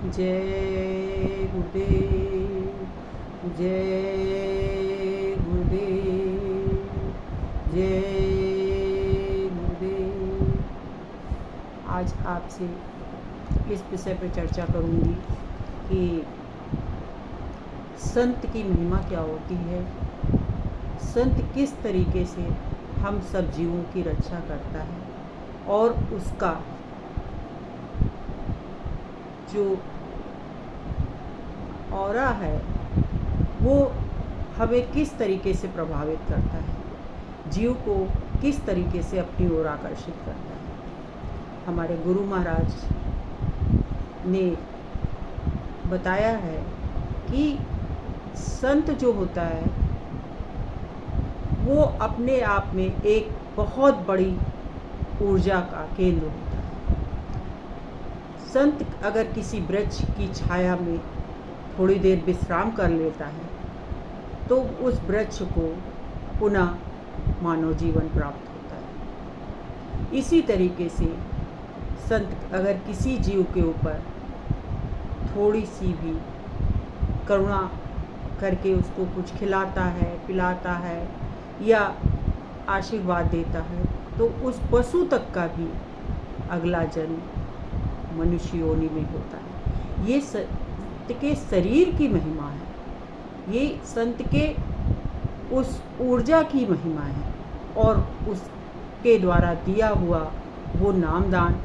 जय गुरुदेव, जय गुरुदेव, जय गुरुदेव। आज आपसे इस विषय पर चर्चा करूंगी कि संत की महिमा क्या होती है, संत किस तरीके से हम सब जीवों की रक्षा करता है और उसका जो ऑरा है वो हमें किस तरीके से प्रभावित करता है, जीव को किस तरीके से अपनी ओर आकर्षित करता है। हमारे गुरु महाराज ने बताया है कि संत जो होता है वो अपने आप में एक बहुत बड़ी ऊर्जा का केंद्र होता है। संत अगर किसी वृक्ष की छाया में थोड़ी देर विश्राम कर लेता है तो उस वृक्ष को पुनः मानव जीवन प्राप्त होता है। इसी तरीके से संत अगर किसी जीव के ऊपर थोड़ी सी भी करुणा करके उसको कुछ खिलाता है, पिलाता है या आशीर्वाद देता है तो उस पशु तक का भी अगला जन्म मनुष्य योनि में होता है। ये संत के शरीर की महिमा है, ये संत के उस ऊर्जा की महिमा है और उसके द्वारा दिया हुआ वो नामदान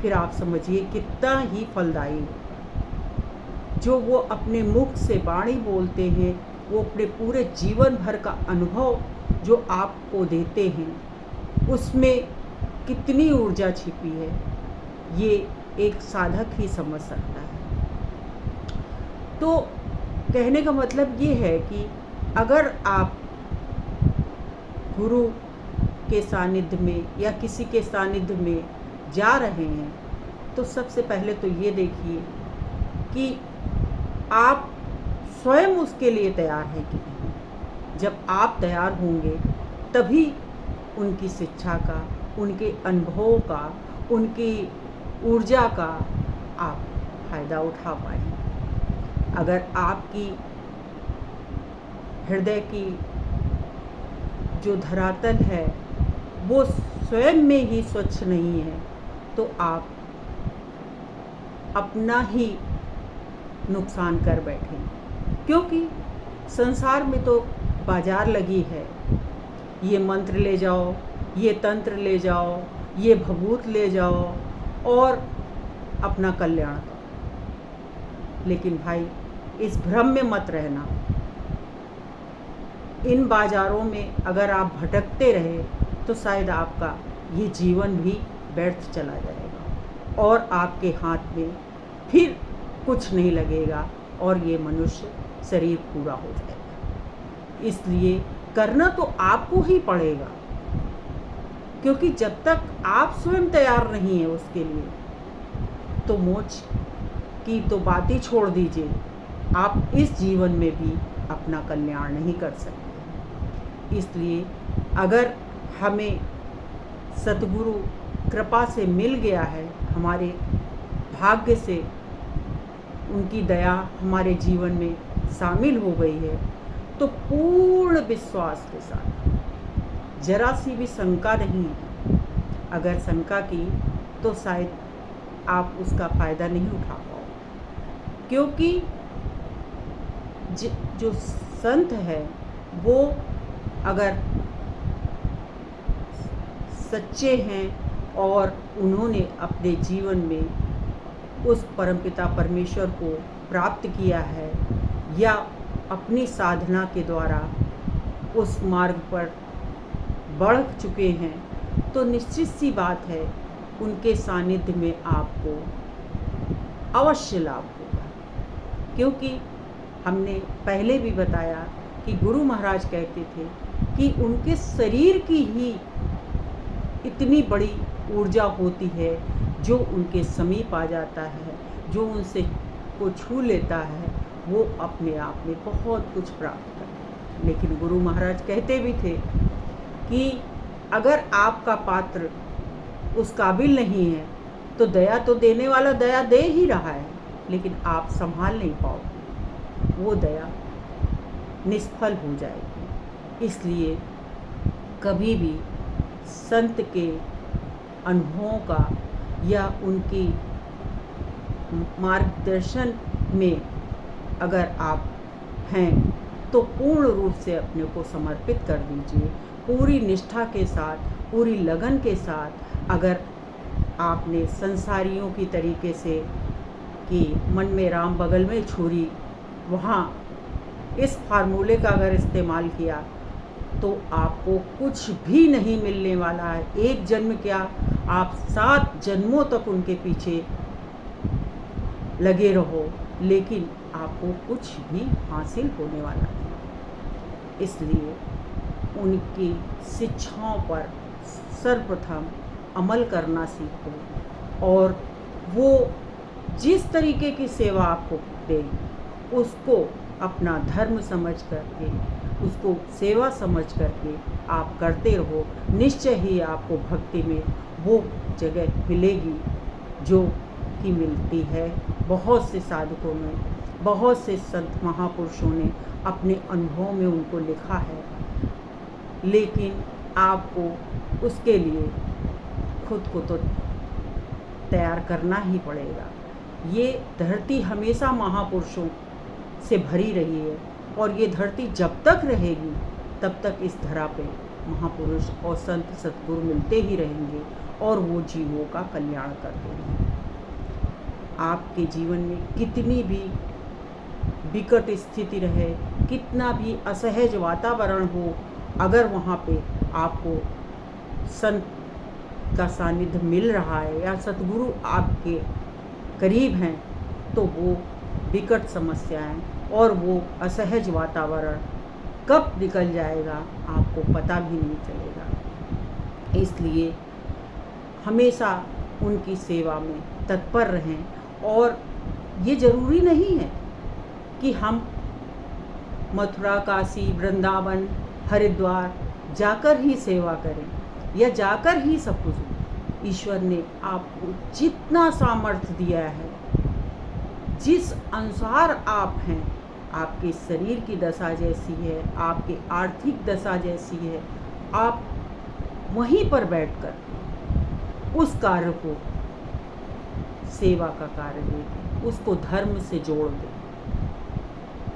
फिर आप समझिए कितना ही फलदायी है। जो वो अपने मुख से वाणी बोलते हैं वो अपने पूरे जीवन भर का अनुभव जो आपको देते हैं उसमें कितनी ऊर्जा छिपी है ये एक साधक ही समझ सकता है। तो कहने का मतलब ये है कि अगर आप गुरु के सानिध्य में या किसी के सानिध्य में जा रहे हैं तो सबसे पहले तो ये देखिए कि आप स्वयं उसके लिए तैयार हैं कि नहीं। जब आप तैयार होंगे तभी उनकी शिक्षा का, उनके अनुभवों का, उनकी ऊर्जा का आप फायदा उठा पाएंगे। अगर आपकी हृदय की जो धरातल है वो स्वयं में ही स्वच्छ नहीं है तो आप अपना ही नुकसान कर बैठेंगे। क्योंकि संसार में तो बाजार लगी है, ये मंत्र ले जाओ, ये तंत्र ले जाओ, ये भभूत ले जाओ और अपना कल्याण करो। लेकिन भाई इस भ्रम में मत रहना। इन बाजारों में अगर आप भटकते रहे तो शायद आपका ये जीवन भी व्यर्थ चला जाएगा और आपके हाथ में फिर कुछ नहीं लगेगा और ये मनुष्य शरीर पूरा हो जाएगा। इसलिए करना तो आपको ही पड़ेगा, क्योंकि जब तक आप स्वयं तैयार नहीं है उसके लिए तो मोक्ष की तो बात ही छोड़ दीजिए, आप इस जीवन में भी अपना कल्याण नहीं कर सकते। इसलिए अगर हमें सतगुरु कृपा से मिल गया है, हमारे भाग्य से उनकी दया हमारे जीवन में शामिल हो गई है तो पूर्ण विश्वास के साथ, जरा सी भी शंका नहीं है। अगर शंका की तो शायद आप उसका फ़ायदा नहीं उठा पाओ, क्योंकि जो संत है वो अगर सच्चे हैं और उन्होंने अपने जीवन में उस परमपिता परमेश्वर को प्राप्त किया है या अपनी साधना के द्वारा उस मार्ग पर बढ़ चुके हैं तो निश्चित सी बात है उनके सानिध्य में आपको अवश्य लाभ होगा। क्योंकि हमने पहले भी बताया कि गुरु महाराज कहते थे कि उनके शरीर की ही इतनी बड़ी ऊर्जा होती है जो उनके समीप आ जाता है, जो उनसे को छू लेता है वो अपने आप में बहुत कुछ प्राप्त करता है। लेकिन गुरु महाराज कहते भी थे कि अगर आपका पात्र उस काबिल नहीं है तो दया तो देने वाला दया दे ही रहा है, लेकिन आप संभाल नहीं पाओगे, वो दया निष्फल हो जाएगी। इसलिए कभी भी संत के अनुभवों का या उनकी मार्गदर्शन में अगर आप हैं तो पूर्ण रूप से अपने को समर्पित कर दीजिए, पूरी निष्ठा के साथ, पूरी लगन के साथ। अगर आपने संसारियों की तरीके से कि मन में राम बगल में छुरी, वहाँ इस फार्मूले का अगर इस्तेमाल किया तो आपको कुछ भी नहीं मिलने वाला है। एक जन्म क्या, आप 7 जन्मों तक उनके पीछे लगे रहो, लेकिन आपको कुछ भी हासिल होने वाला नहीं। इसलिए उनकी शिक्षाओं पर सर्वप्रथम अमल करना सीखो और वो जिस तरीके की सेवा आपको दें उसको अपना धर्म समझ करके, उसको सेवा समझ करके आप करते रहो। निश्चय ही आपको भक्ति में वो जगह मिलेगी जो कि मिलती है बहुत से साधकों में, बहुत से संत महापुरुषों ने अपने अनुभव में उनको लिखा है। लेकिन आपको उसके लिए खुद को तो तैयार करना ही पड़ेगा। ये धरती हमेशा महापुरुषों से भरी रही है और ये धरती जब तक रहेगी तब तक इस धरा पे महापुरुष और संत सद्गुरु मिलते ही रहेंगे और वो जीवों का कल्याण करते हैं। आपके जीवन में कितनी भी विकट स्थिति रहे, कितना भी असहज वातावरण हो, अगर वहाँ पे आपको संत का सानिध्य मिल रहा है या सद्गुरु आपके करीब हैं तो वो विकट समस्याएं और वो असहज वातावरण कब निकल जाएगा आपको पता भी नहीं चलेगा। इसलिए हमेशा उनकी सेवा में तत्पर रहें और ये ज़रूरी नहीं है कि हम मथुरा, काशी, वृंदावन, हरिद्वार जाकर ही सेवा करें या जाकर ही सब कुछ। ईश्वर ने आपको जितना सामर्थ्य दिया है, जिस अनुसार आप हैं, आपके शरीर की दशा जैसी है, आपकी आर्थिक दशा जैसी है, आप वहीं पर बैठकर उस कार्य को, सेवा का कार्य दें, उसको धर्म से जोड़ दें।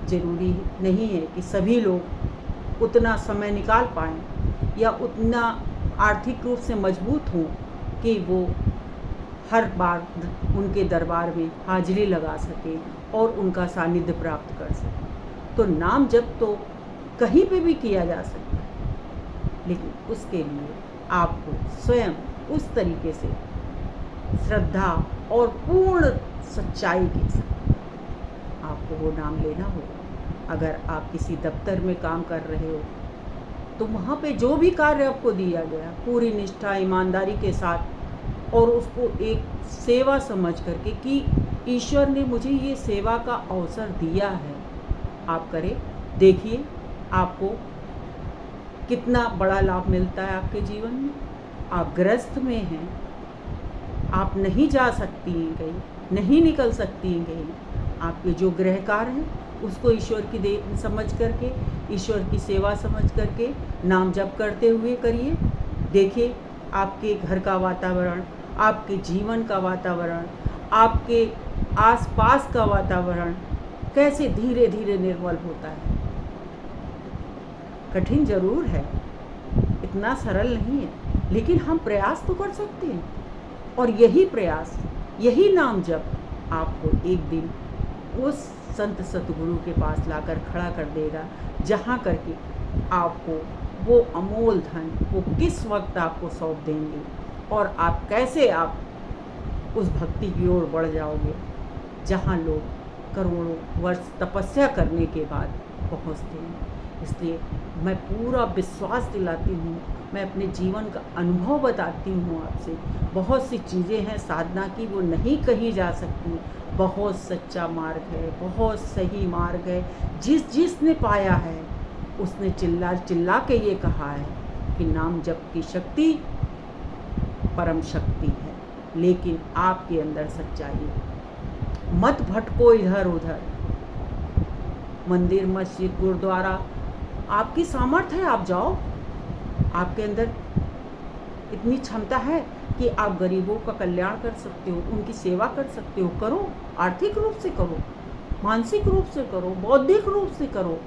जरूरी नहीं है कि सभी लोग उतना समय निकाल पाएँ या उतना आर्थिक रूप से मजबूत हों कि वो हर बार उनके दरबार में हाजिरी लगा सके और उनका सानिध्य प्राप्त कर सके। तो नाम जप तो कहीं पे भी किया जा सकता है, लेकिन उसके लिए आपको स्वयं उस तरीके से श्रद्धा और पूर्ण सच्चाई के साथ आपको वो नाम लेना होगा। अगर आप किसी दफ्तर में काम कर रहे हो तो वहाँ पे जो भी कार्य आपको दिया गया पूरी निष्ठा, ईमानदारी के साथ और उसको एक सेवा समझ करके कि ईश्वर ने मुझे ये सेवा का अवसर दिया है, आप करें। देखिए आपको कितना बड़ा लाभ मिलता है आपके जीवन में। आप ग्रस्त में हैं, आप नहीं जा सकती हैं कहीं, नहीं निकल सकती हैं कहीं। आपके जो गृह कार्य हैं उसको ईश्वर की दे समझ करके, ईश्वर की सेवा समझ करके नाम जप करते हुए करिए। देखिए आपके घर का वातावरण, आपके जीवन का वातावरण, आपके आसपास का वातावरण कैसे धीरे धीरे निर्मल होता है। कठिन जरूर है, इतना सरल नहीं है, लेकिन हम प्रयास तो कर सकते हैं और यही प्रयास, यही नाम जप आपको एक दिन उस संत सतगुरु के पास लाकर खड़ा कर देगा, जहाँ करके आपको वो अमोल धन वो किस वक्त आपको सौंप देंगे और आप कैसे आप उस भक्ति की ओर बढ़ जाओगे जहाँ लोग करोड़ों वर्ष तपस्या करने के बाद पहुँचते हैं। इसलिए मैं पूरा विश्वास दिलाती हूँ, मैं अपने जीवन का अनुभव बताती हूँ आपसे। बहुत सी चीज़ें हैं साधना की, वो नहीं कही जा सकती। बहुत सच्चा मार्ग है, बहुत सही मार्ग है। जिसने पाया है उसने चिल्ला चिल्ला के ये कहा है कि नाम जप की शक्ति परम शक्ति है, लेकिन आपके अंदर सच्चाई मत भटको इधर उधर। मंदिर, मस्जिद, गुरुद्वारा, आपकी सामर्थ्य है, आप जाओ। आपके अंदर इतनी क्षमता है कि आप गरीबों का कल्याण कर सकते हो, उनकी सेवा कर सकते हो, करो। आर्थिक रूप से करो, मानसिक रूप से करो, बौद्धिक रूप से करो,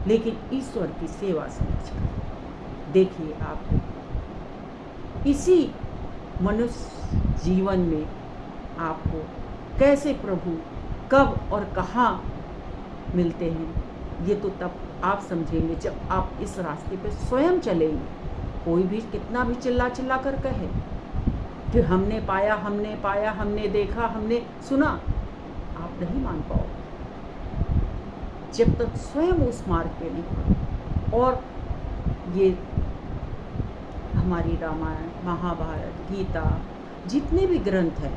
लेकिन ईश्वर की सेवा समझकर। देखिए आप इसी मनुष्य जीवन में आपको कैसे प्रभु कब और कहाँ मिलते हैं, ये तो तब आप समझेंगे जब आप इस रास्ते पे स्वयं चलेंगे। कोई भी कितना भी चिल्ला चिल्ला कर कहे कि हमने पाया, हमने पाया, हमने देखा, हमने सुना, आप नहीं मान पाओगे जब तक स्वयं उस मार्ग पे नहीं। और ये हमारी रामायण, महाभारत, गीता, जितने भी ग्रंथ हैं,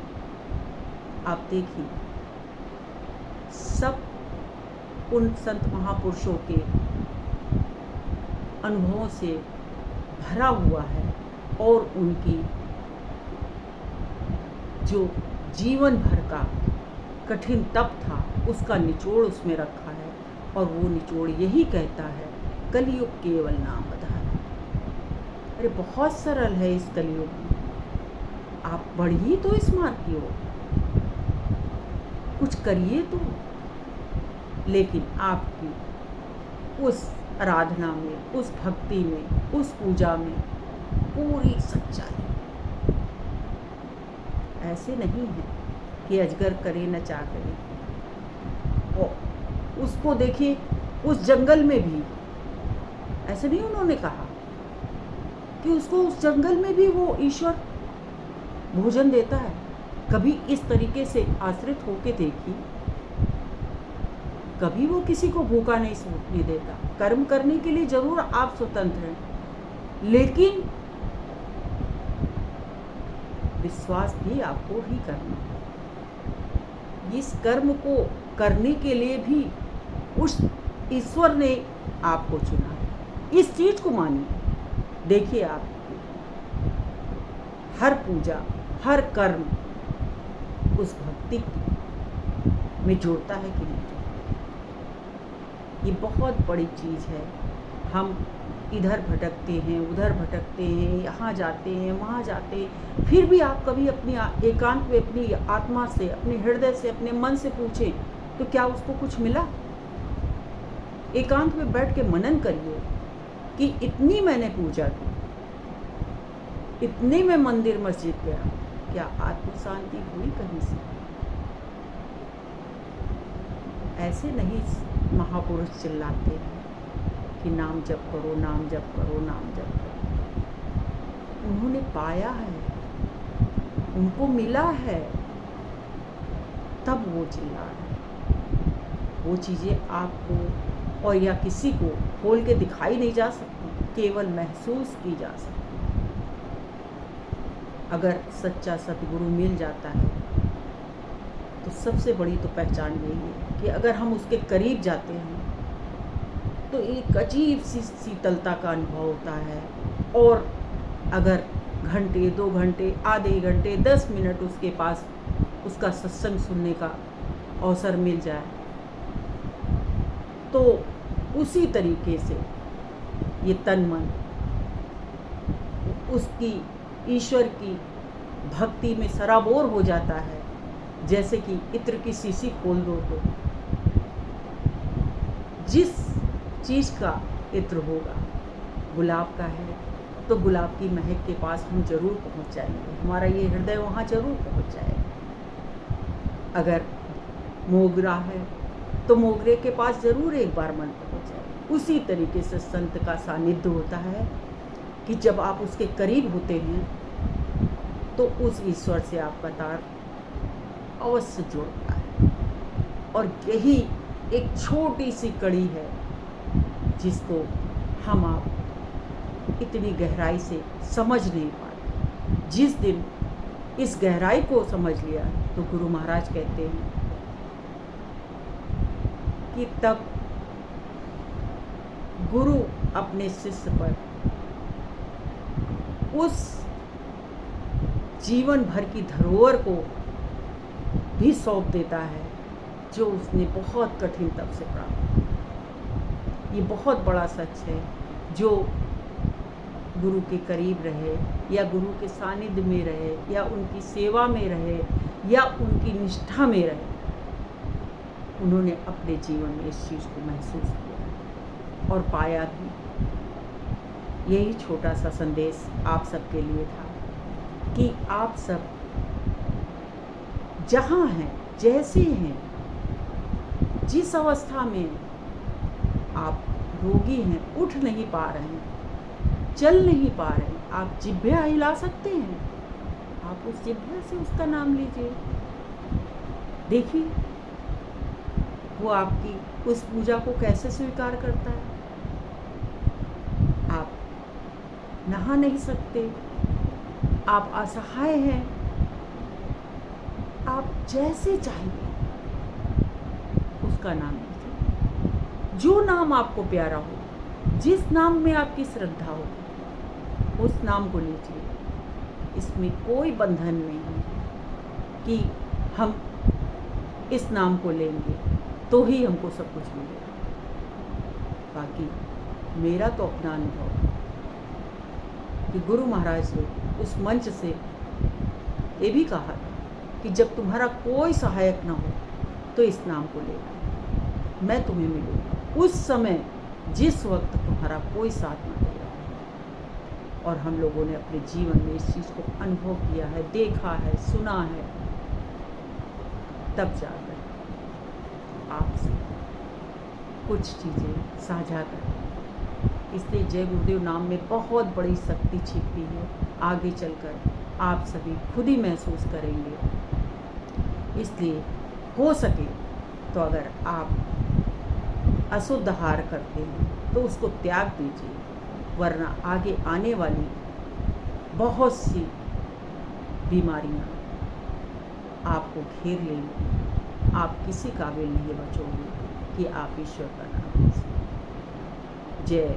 आप देखिए सब उन संत महापुरुषों के अनुभवों से भरा हुआ है और उनकी जो जीवन भर का कठिन तप था उसका निचोड़ उसमें रखा है। और वो निचोड़ यही कहता है, कलयुग केवल नाम बधाना। अरे बहुत सरल है इस कलयुग में, आप बढ़िए तो इस मार्ग की ओर, कुछ करिए तो। लेकिन आपकी उस आराधना में, उस भक्ति में, उस पूजा में पूरी सच्चाई। ऐसे नहीं है कि अजगर करे न चा करे। और उसको देखिए उस जंगल में भी ऐसे नहीं उन्होंने कहा कि उसको उस जंगल में भी वो ईश्वर भोजन देता है। कभी इस तरीके से आश्रित होके देखी, कभी वो किसी को भूखा नहीं सूखने देता। कर्म करने के लिए जरूर आप स्वतंत्र हैं, लेकिन विश्वास भी आपको ही करना है। इस कर्म को करने के लिए भी उस ईश्वर ने आपको चुना है। इस चीज को मानिए। देखिए आप हर पूजा, हर कर्म उस भक्ति में जोड़ता है कि नहीं। ये बहुत बड़ी चीज़ है। हम इधर भटकते हैं, उधर भटकते हैं, यहाँ जाते हैं, वहाँ जाते हैं, फिर भी आप कभी अपनी एकांत में अपनी आत्मा से, अपने हृदय से, अपने मन से पूछें तो क्या उसको कुछ मिला? एकांत में बैठ के मनन करिए कि इतनी मैंने पूजा की, इतने में मंदिर मस्जिद गया, क्या आत्म शांति हुई कहीं से? ऐसे नहीं महापुरुष चिल्लाते हैं कि नाम जप करो, नाम जप करो, नाम जप करो। उन्होंने पाया है, उनको मिला है, तब वो चिल्ला रहे हैं। वो चीज़ें आपको और या किसी को खोल के दिखाई नहीं जा सकती, केवल महसूस की जा सकती। अगर सच्चा सतगुरु मिल जाता है तो सबसे बड़ी तो पहचान यही है कि अगर हम उसके करीब जाते हैं तो एक अजीब सी शीतलता का अनुभव होता है। और अगर घंटे, 2 घंटे, आधे घंटे, 10 मिनट उसके पास उसका सत्संग सुनने का अवसर मिल जाए तो उसी तरीके से ये तन मन उसकी ईश्वर की भक्ति में सराबोर हो जाता है। जैसे कि इत्र की शीशी खोल दो तो जिस चीज़ का इत्र होगा, गुलाब का है तो गुलाब की महक के पास हम जरूर पहुंच जाएंगे, हमारा ये हृदय वहाँ जरूर पहुंच जाएगा। अगर मोगरा है तो मोगरे के पास जरूर एक बार मन पहुंच जाएगा। उसी तरीके से संत का सानिध्य होता है कि जब आप उसके करीब होते हैं तो उस ईश्वर से आपका तार अवश्य जुड़ता है। और यही एक छोटी सी कड़ी है जिसको हम आप इतनी गहराई से समझ नहीं पाते। जिस दिन इस गहराई को समझ लिया तो गुरु महाराज कहते हैं कि तब गुरु अपने शिष्य पर उस जीवन भर की धरोहर को भी सौंप देता है जो उसने बहुत कठिन तप से प्राप्त किया। ये बहुत बड़ा सच है। जो गुरु के करीब रहे या गुरु के सानिध्य में रहे या उनकी सेवा में रहे या उनकी निष्ठा में रहे, उन्होंने अपने जीवन में इस चीज़ को महसूस किया और पाया भी। यही छोटा सा संदेश आप सबके लिए था कि आप सब जहाँ हैं, जैसे हैं, जिस अवस्था में आप रोगी हैं, उठ नहीं पा रहे हैं, चल नहीं पा रहे हैं, आप जिह्वा हिला सकते हैं। आप उस जिह्वा से उसका नाम लीजिए। देखिए वो आपकी उस पूजा को कैसे स्वीकार करता है। आप नहा नहीं सकते, आप असहाय हैं, आप जैसे चाहिए उसका नाम लीजिए। जो नाम आपको प्यारा हो, जिस नाम में आपकी श्रद्धा हो, उस नाम को लीजिए। इसमें कोई बंधन नहीं है कि हम इस नाम को लेंगे तो ही हमको सब कुछ मिलेगा। बाकी मेरा तो अपना अनुभव है कि गुरु महाराज ने उस मंच से ये भी कहा था कि जब तुम्हारा कोई सहायक ना हो तो इस नाम को लेना, मैं तुम्हें मिलूंगा उस समय जिस वक्त तुम्हारा कोई साथ ना दे रहा हो। और हम लोगों ने अपने जीवन में इस चीज़ को अनुभव किया है, देखा है, सुना है, तब जाकर आपसे कुछ चीज़ें साझा करें। इसलिए जय गुरुदेव नाम में बहुत बड़ी शक्ति छिपी है। आगे चलकर आप सभी खुद ही महसूस करेंगे। इसलिए हो सके तो अगर आप अशुद्ध आहार करते हैं तो उसको त्याग दीजिए, वरना आगे आने वाली बहुत सी बीमारियां आपको घेर लेंगी। आप किसी काबिल नहीं बचोगे कि आप ईश्वर का नाम लीजिए। जय